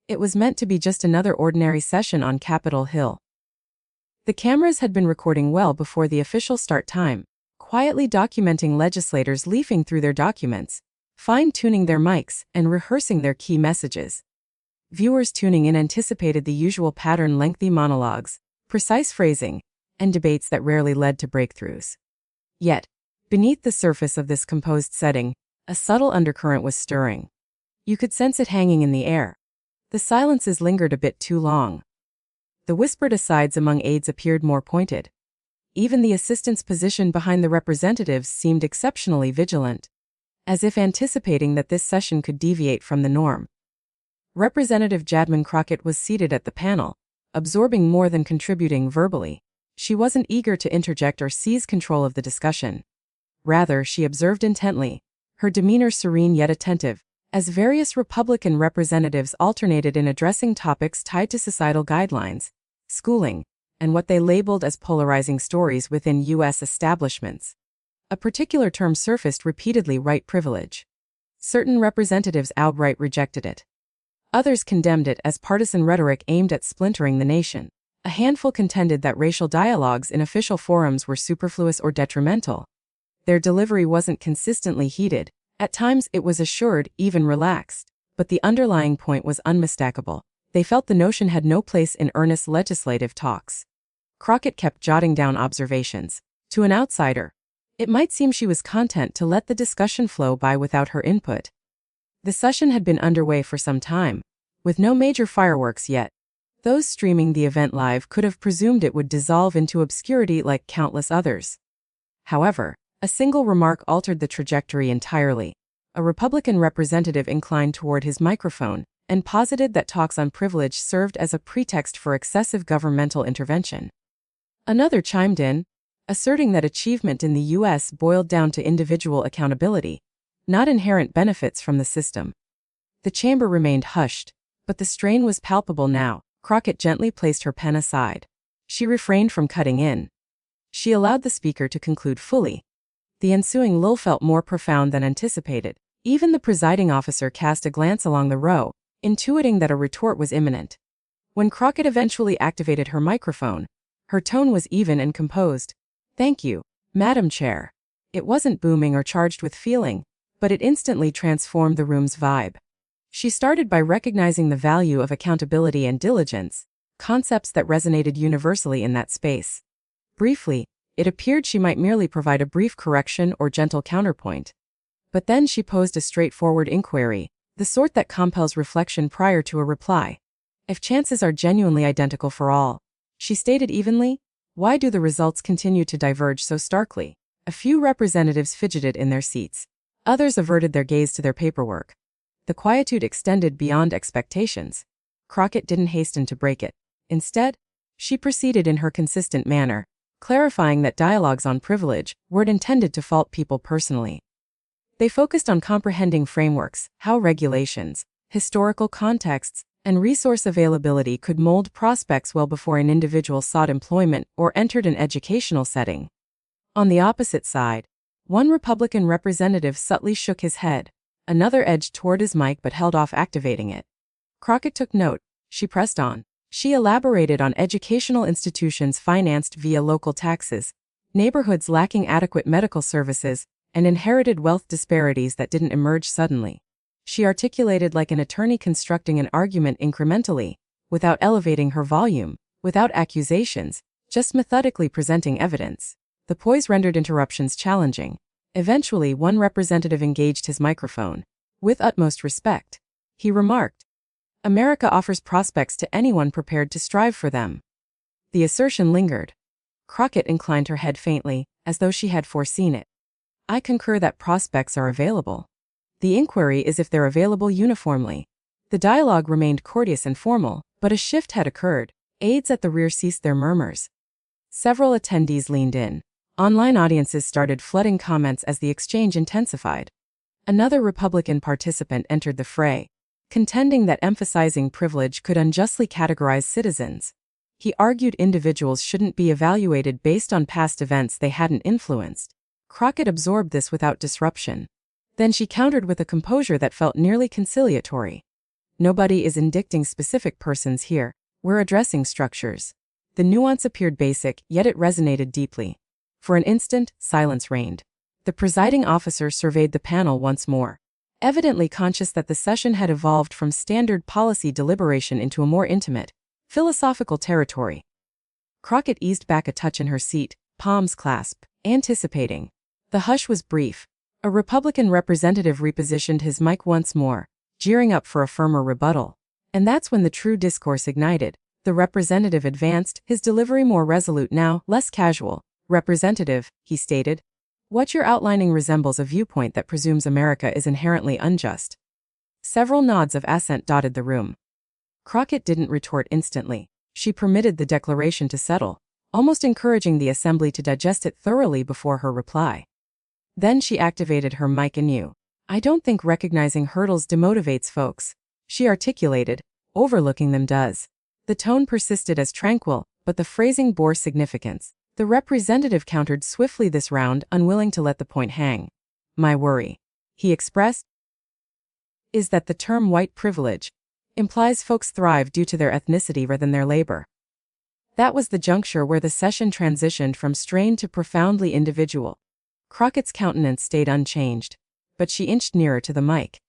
It was meant to be just another ordinary session on Capitol Hill. The cameras had been recording well before the official start time, quietly documenting legislators leafing through their documents, fine-tuning their mics, and rehearsing their key messages. Viewers tuning in anticipated the usual pattern: lengthy monologues, precise phrasing, and debates that rarely led to breakthroughs. Yet, beneath the surface of this composed setting, a subtle undercurrent was stirring. You could sense it hanging in the air. The silences lingered a bit too long. The whispered asides among aides appeared more pointed. Even the assistants positioned behind the representatives seemed exceptionally vigilant, as if anticipating that this session could deviate from the norm. Representative Jasmine Crockett was seated at the panel, absorbing more than contributing verbally. She wasn't eager to interject or seize control of the discussion. Rather, she observed intently, her demeanor serene yet attentive, as various Republican representatives alternated in addressing topics tied to societal guidelines, schooling, and what they labeled as polarizing stories within U.S. establishments. A particular term surfaced repeatedly: white privilege. Certain representatives outright rejected it. Others condemned it as partisan rhetoric aimed at splintering the nation. A handful contended that racial dialogues in official forums were superfluous or detrimental. Their delivery wasn't consistently heated. At times it was assured, even relaxed. But the underlying point was unmistakable. They felt the notion had no place in earnest legislative talks. Crockett kept jotting down observations. To an outsider, it might seem she was content to let the discussion flow by without her input. The session had been underway for some time, with no major fireworks yet. Those streaming the event live could have presumed it would dissolve into obscurity like countless others. However, a single remark altered the trajectory entirely. A Republican representative inclined toward his microphone and posited that talks on privilege served as a pretext for excessive governmental intervention. Another chimed in, asserting that achievement in the U.S. boiled down to individual accountability, not inherent benefits from the system. The chamber remained hushed, but the strain was palpable now. Crockett gently placed her pen aside. She refrained from cutting in. She allowed the speaker to conclude fully. The ensuing lull felt more profound than anticipated. Even the presiding officer cast a glance along the row, intuiting that a retort was imminent. When Crockett eventually activated her microphone, her tone was even and composed. "Thank you, Madam Chair." It wasn't booming or charged with feeling, but it instantly transformed the room's vibe. She started by recognizing the value of accountability and diligence, concepts that resonated universally in that space. Briefly, it appeared she might merely provide a brief correction or gentle counterpoint. But then she posed a straightforward inquiry, the sort that compels reflection prior to a reply. If chances are genuinely identical for all, she stated evenly, why do the results continue to diverge so starkly? A few representatives fidgeted in their seats. Others averted their gaze to their paperwork. The quietude extended beyond expectations. Crockett didn't hasten to break it. Instead, she proceeded in her consistent manner, clarifying that dialogues on privilege weren't intended to fault people personally. They focused on comprehending frameworks, how regulations, historical contexts, and resource availability could mold prospects well before an individual sought employment or entered an educational setting. On the opposite side, one Republican representative subtly shook his head. Another edged toward his mic but held off activating it. Crockett took note. She pressed on. She elaborated on educational institutions financed via local taxes, neighborhoods lacking adequate medical services, and inherited wealth disparities that didn't emerge suddenly. She articulated like an attorney constructing an argument incrementally, without elevating her volume, without accusations, just methodically presenting evidence. The poise rendered interruptions challenging. Eventually, one representative engaged his microphone. With utmost respect, he remarked, "America offers prospects to anyone prepared to strive for them." The assertion lingered. Crockett inclined her head faintly, as though she had foreseen it. "I concur that prospects are available. The inquiry is if they're available uniformly." The dialogue remained courteous and formal, but a shift had occurred. Aides at the rear ceased their murmurs. Several attendees leaned in. Online audiences started flooding comments as the exchange intensified. Another Republican participant entered the fray, contending that emphasizing privilege could unjustly categorize citizens. He argued individuals shouldn't be evaluated based on past events they hadn't influenced. Crockett absorbed this without disruption. Then she countered with a composure that felt nearly conciliatory. Nobody is indicting specific persons here. We're addressing structures. The nuance appeared basic, yet it resonated deeply. For an instant, silence reigned. The presiding officer surveyed the panel once more, evidently conscious that the session had evolved from standard policy deliberation into a more intimate, philosophical territory. Crockett eased back a touch in her seat, palms clasped, anticipating. The hush was brief. A Republican representative repositioned his mic once more, gearing up for a firmer rebuttal. And that's when the true discourse ignited. The representative advanced, his delivery more resolute now, less casual. "Representative," he stated, "what you're outlining resembles a viewpoint that presumes America is inherently unjust." Several nods of assent dotted the room. Crockett didn't retort instantly. She permitted the declaration to settle, almost encouraging the assembly to digest it thoroughly before her reply. Then she activated her mic anew. "I don't think recognizing hurdles demotivates folks," she articulated. "Overlooking them does." The tone persisted as tranquil, but the phrasing bore significance. The representative countered swiftly this round, unwilling to let the point hang. "My worry," he expressed, "is that the term white privilege implies folks thrive due to their ethnicity rather than their labor." That was the juncture where the session transitioned from strained to profoundly individual. Crockett's countenance stayed unchanged, but she inched nearer to the mic.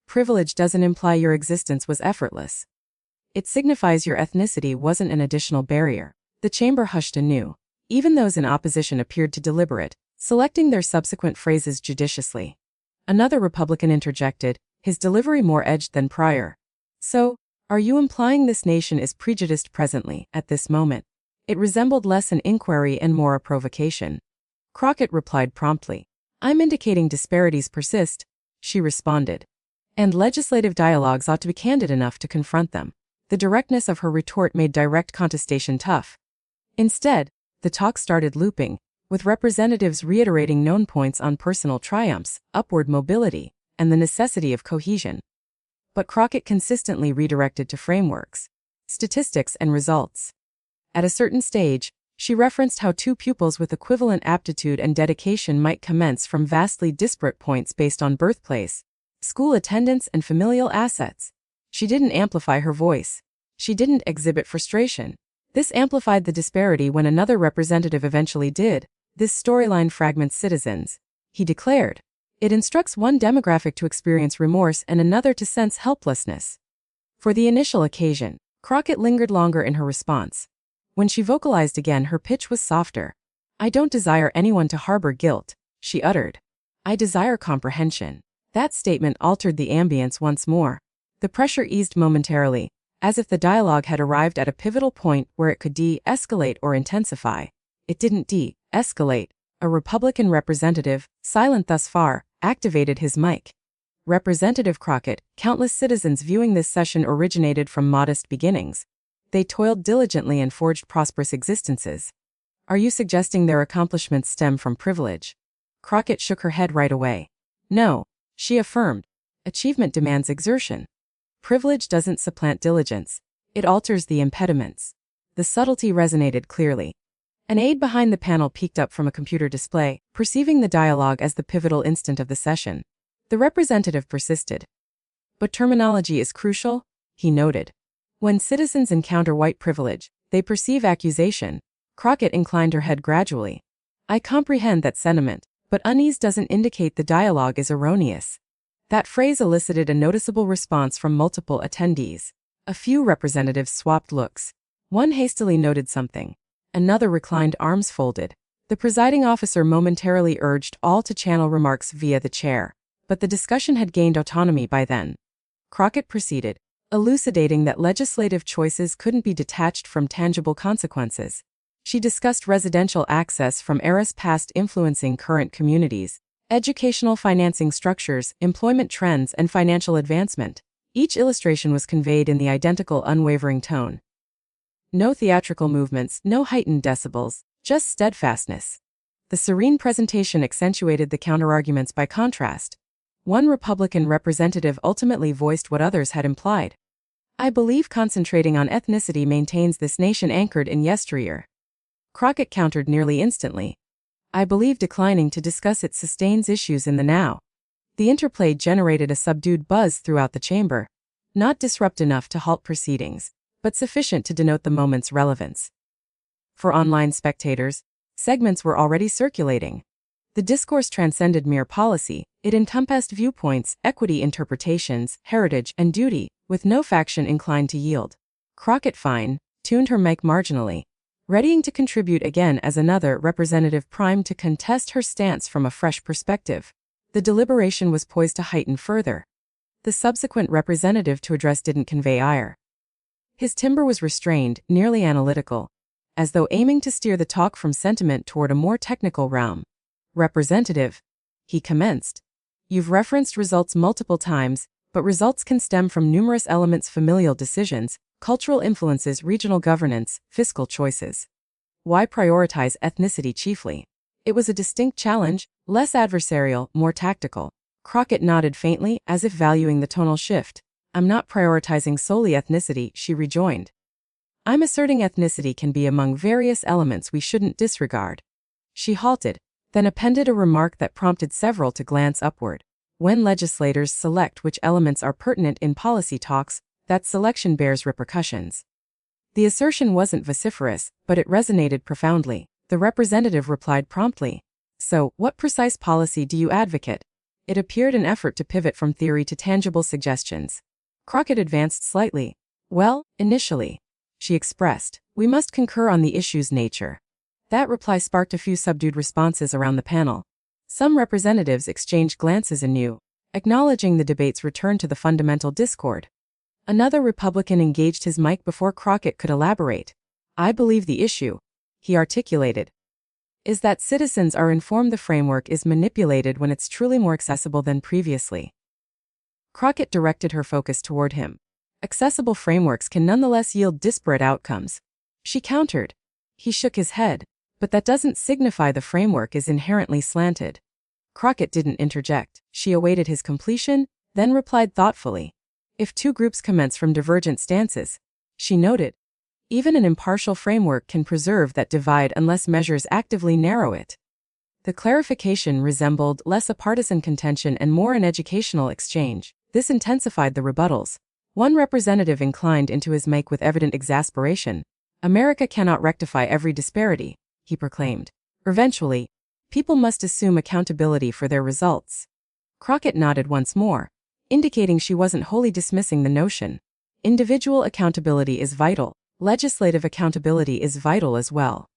"Privilege doesn't imply your existence was effortless. It signifies your ethnicity wasn't an additional barrier." The chamber hushed anew. Even those in opposition appeared to deliberate, selecting their subsequent phrases judiciously. Another Republican interjected, his delivery more edged than prior. "So, are you implying this nation is prejudiced presently, at this moment?" It resembled less an inquiry and more a provocation. Crockett replied promptly. "I'm indicating disparities persist," she responded. "And legislative dialogues ought to be candid enough to confront them." The directness of her retort made direct contestation tough. Instead, the talk started looping, with representatives reiterating known points on personal triumphs, upward mobility, and the necessity of cohesion. But Crockett consistently redirected to frameworks, statistics, and results. At a certain stage, she referenced how two pupils with equivalent aptitude and dedication might commence from vastly disparate points based on birthplace, school attendance, and familial assets. She didn't amplify her voice. She didn't exhibit frustration. This amplified the disparity when another representative eventually did. "This storyline fragments citizens," he declared. "It instructs one demographic to experience remorse and another to sense helplessness." For the initial occasion, Crockett lingered longer in her response. When she vocalized again, her pitch was softer. "I don't desire anyone to harbor guilt," she uttered. "I desire comprehension." That statement altered the ambience once more. The pressure eased momentarily, as if the dialogue had arrived at a pivotal point where it could de-escalate or intensify. It didn't de-escalate. A Republican representative, silent thus far, activated his mic. "Representative Crockett, countless citizens viewing this session originated from modest beginnings. They toiled diligently and forged prosperous existences. Are you suggesting their accomplishments stem from privilege?" Crockett shook her head right away. "No," she affirmed. "Achievement demands exertion. Privilege doesn't supplant diligence. It alters the impediments." The subtlety resonated clearly. An aide behind the panel peeked up from a computer display, perceiving the dialogue as the pivotal instant of the session. The representative persisted. "But terminology is crucial," he noted. "When citizens encounter white privilege, they perceive accusation." Crockett inclined her head gradually. "I comprehend that sentiment, but unease doesn't indicate the dialogue is erroneous." That phrase elicited a noticeable response from multiple attendees. A few representatives swapped looks. One hastily noted something. Another reclined, arms folded. The presiding officer momentarily urged all to channel remarks via the chair, but the discussion had gained autonomy by then. Crockett proceeded, elucidating that legislative choices couldn't be detached from tangible consequences. She discussed residential access from eras past influencing current communities, educational financing structures, employment trends, and financial advancement. Each illustration was conveyed in the identical unwavering tone. No theatrical movements, no heightened decibels, just steadfastness. The serene presentation accentuated the counterarguments by contrast. One Republican representative ultimately voiced what others had implied. "I believe concentrating on ethnicity maintains this nation anchored in yesteryear." Crockett countered nearly instantly. "I believe declining to discuss it sustains issues in the now." The interplay generated a subdued buzz throughout the chamber. not disrupt enough to halt proceedings, but sufficient to denote the moment's relevance. For online spectators, segments were already circulating. The discourse transcended mere policy, it encompassed viewpoints, equity interpretations, heritage, and duty, with no faction inclined to yield. Crockett tuned her mic marginally, readying to contribute again as another representative primed to contest her stance from a fresh perspective. The deliberation was poised to heighten further. The subsequent representative to address didn't convey ire. His timbre was restrained, nearly analytical, as though aiming to steer the talk from sentiment toward a more technical realm. Representative, he commenced, you've referenced results multiple times, but results can stem from numerous elements: familial decisions, cultural influences, regional governance, fiscal choices. Why prioritize ethnicity chiefly? It was a distinct challenge, less adversarial, more tactical. Crockett nodded faintly, as if valuing the tonal shift. I'm not prioritizing solely ethnicity, she rejoined. I'm asserting ethnicity can be among various elements we shouldn't disregard. She halted, then appended a remark that prompted several to glance upward. When legislators select which elements are pertinent in policy talks, that selection bears repercussions. The assertion wasn't vociferous, but it resonated profoundly. The representative replied promptly. So, what precise policy do you advocate? It appeared an effort to pivot from theory to tangible suggestions. Crockett advanced slightly. Well, initially, she expressed, we must concur on the issue's nature. That reply sparked a few subdued responses around the panel. Some representatives exchanged glances anew, acknowledging the debate's return to the fundamental discord. Another Republican engaged his mic before Crockett could elaborate. I believe the issue, he articulated, is that citizens are informed the framework is manipulated when it's truly more accessible than previously. Crockett directed her focus toward him. Accessible frameworks can nonetheless yield disparate outcomes. She countered. He shook his head. But that doesn't signify the framework is inherently slanted. Crockett didn't interject. She awaited his completion, then replied thoughtfully. If two groups commence from divergent stances, she noted, even an impartial framework can preserve that divide unless measures actively narrow it. The clarification resembled less a partisan contention and more an educational exchange. This intensified the rebuttals. One representative inclined into his mic with evident exasperation. America cannot rectify every disparity, he proclaimed. Eventually, people must assume accountability for their results. Crockett nodded once more, indicating she wasn't wholly dismissing the notion. Individual accountability is vital. Legislative accountability is vital as well.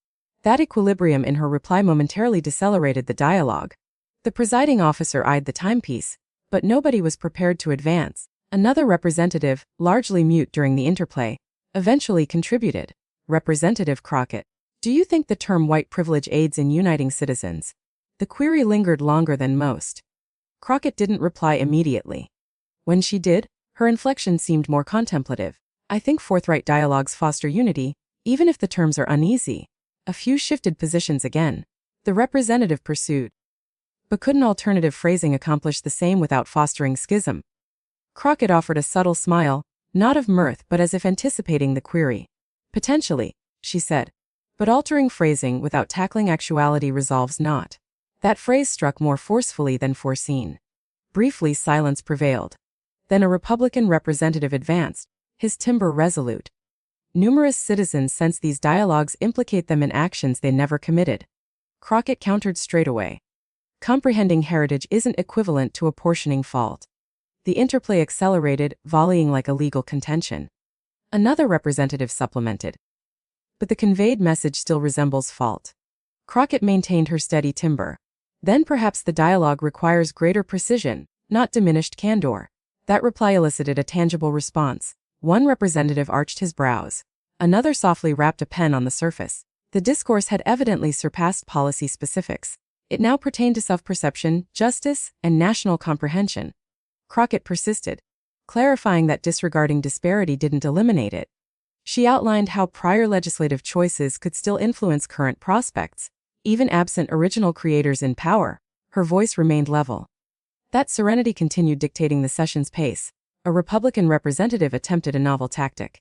That equilibrium in her reply momentarily decelerated the dialogue. The presiding officer eyed the timepiece, but nobody was prepared to advance. Another representative, largely mute during the interplay, eventually contributed. Representative Crockett, do you think the term white privilege aids in uniting citizens? The query lingered longer than most. Crockett didn't reply immediately. When she did, her inflection seemed more contemplative. I think forthright dialogues foster unity, even if the terms are uneasy. A few shifted positions again. The representative pursued. But couldn't alternative phrasing accomplish the same without fostering schism? Crockett offered a subtle smile, not of mirth but as if anticipating the query. Potentially, she said. But altering phrasing without tackling actuality resolves not. That phrase struck more forcefully than foreseen. Briefly, silence prevailed. Then a Republican representative advanced, his timbre resolute. Numerous citizens sense these dialogues implicate them in actions they never committed. Crockett countered straightaway. Comprehending heritage isn't equivalent to apportioning fault. The interplay accelerated, volleying like a legal contention. Another representative supplemented. But the conveyed message still resembles fault. Crockett maintained her steady timbre. Then perhaps the dialogue requires greater precision, not diminished candor. That reply elicited a tangible response. One representative arched his brows. Another softly rapped a pen on the surface. The discourse had evidently surpassed policy specifics. It now pertained to self-perception, justice, and national comprehension. Crockett persisted, clarifying that disregarding disparity didn't eliminate it. She outlined how prior legislative choices could still influence current prospects, even absent original creators in power. Her voice remained level. That serenity continued dictating the session's pace. A Republican representative attempted a novel tactic.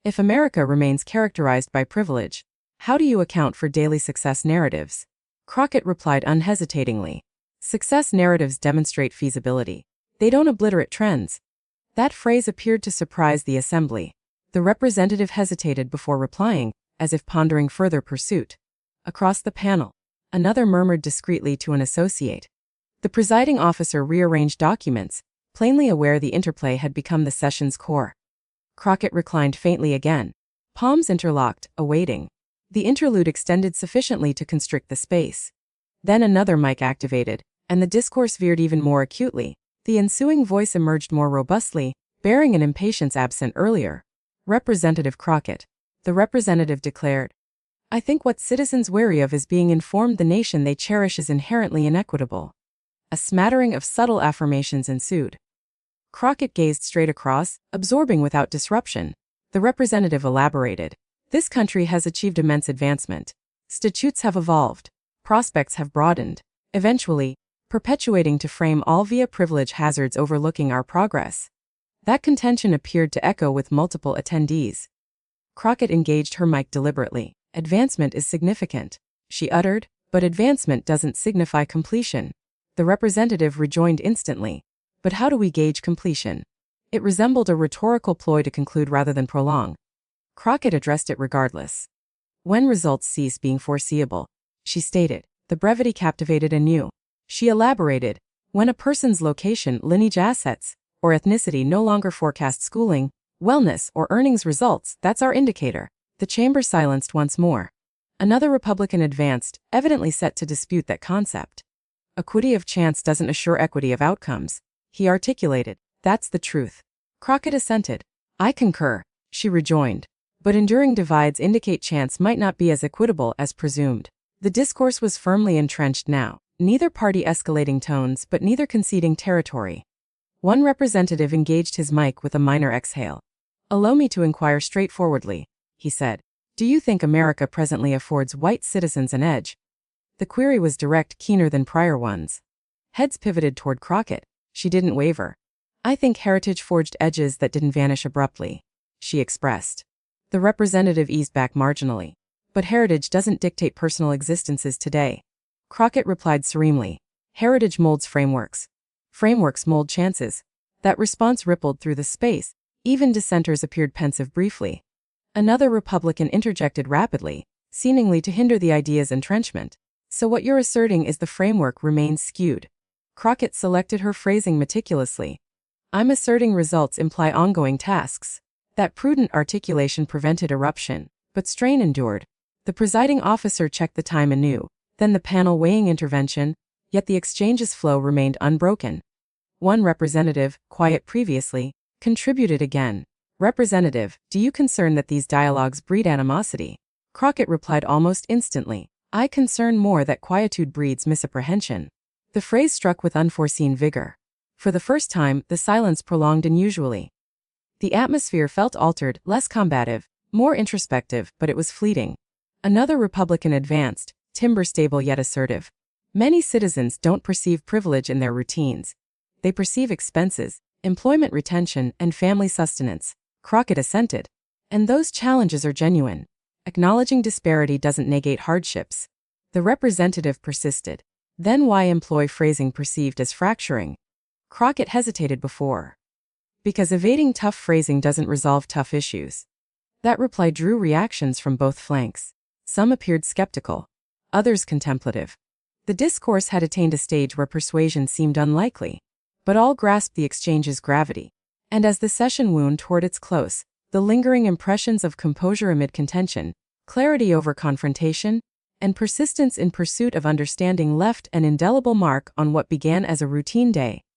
If America remains characterized by privilege, how do you account for daily success narratives? Crockett replied unhesitatingly. Success narratives demonstrate feasibility. They don't obliterate trends. That phrase appeared to surprise the assembly. The representative hesitated before replying, as if pondering further pursuit. Across the panel, another murmured discreetly to an associate. The presiding officer rearranged documents, plainly aware the interplay had become the session's core. Crockett reclined faintly again, palms interlocked, awaiting. The interlude extended sufficiently to constrict the space. Then another mic activated, and the discourse veered even more acutely. The ensuing voice emerged more robustly, bearing an impatience absent earlier. Representative Crockett. The representative declared, "I think what citizens weary of is being informed the nation they cherish is inherently inequitable." A smattering of subtle affirmations ensued. Crockett gazed straight across, absorbing without disruption. The representative elaborated. "This country has achieved immense advancement. Statutes have evolved. Prospects have broadened, eventually, perpetuating to frame all via privilege hazards overlooking our progress." That contention appeared to echo with multiple attendees. Crockett engaged her mic deliberately. "Advancement is significant," she uttered, "but advancement doesn't signify completion." The representative rejoined instantly. "But how do we gauge completion?" It resembled a rhetorical ploy to conclude rather than prolong. Crockett addressed it regardless. "When results cease being foreseeable," she stated. The brevity captivated anew. She elaborated. "When a person's location, lineage, assets, or ethnicity no longer forecast schooling, wellness, or earnings results, that's our indicator." The chamber silenced once more. Another Republican advanced, evidently set to dispute that concept. "Equity of chance doesn't assure equity of outcomes," he articulated. "That's the truth." Crockett assented. "I concur," she rejoined. "But enduring divides indicate chance might not be as equitable as presumed." The discourse was firmly entrenched now, neither party escalating tones but neither conceding territory. One representative engaged his mic with a minor exhale. "Allow me to inquire straightforwardly," he said. "Do you think America presently affords white citizens an edge?" The query was direct, keener than prior ones. Heads pivoted toward Crockett. She didn't waver. "I think heritage forged edges that didn't vanish abruptly," she expressed. The representative eased back marginally. "But heritage doesn't dictate personal existences today." Crockett replied serenely. "Heritage molds frameworks. Frameworks mold chances." That response rippled through the space. Even dissenters appeared pensive briefly. Another Republican interjected rapidly, seemingly to hinder the idea's entrenchment. "So what you're asserting is the framework remains skewed." Crockett selected her phrasing meticulously. "I'm asserting results imply ongoing tasks." That prudent articulation prevented eruption, but strain endured. The presiding officer checked the time anew, then the panel weighing intervention, yet the exchange's flow remained unbroken. One representative, quiet previously, contributed again. "Representative, do you concern that these dialogues breed animosity?" Crockett replied almost instantly. "I concern more that quietude breeds misapprehension." The phrase struck with unforeseen vigor. For the first time, the silence prolonged unusually. The atmosphere felt altered, less combative, more introspective, but it was fleeting. Another Republican advanced, timber stable yet assertive. "Many citizens don't perceive privilege in their routines. They perceive expenses, employment retention, and family sustenance." Crockett assented. "And those challenges are genuine. Acknowledging disparity doesn't negate hardships." The representative persisted. "Then why employ phrasing perceived as fracturing?" Crockett hesitated before. "Because evading tough phrasing doesn't resolve tough issues." That reply drew reactions from both flanks. Some appeared skeptical, others contemplative. The discourse had attained a stage where persuasion seemed unlikely, but all grasped the exchange's gravity. And as the session wound toward its close, the lingering impressions of composure amid contention, clarity over confrontation, and persistence in pursuit of understanding left an indelible mark on what began as a routine day.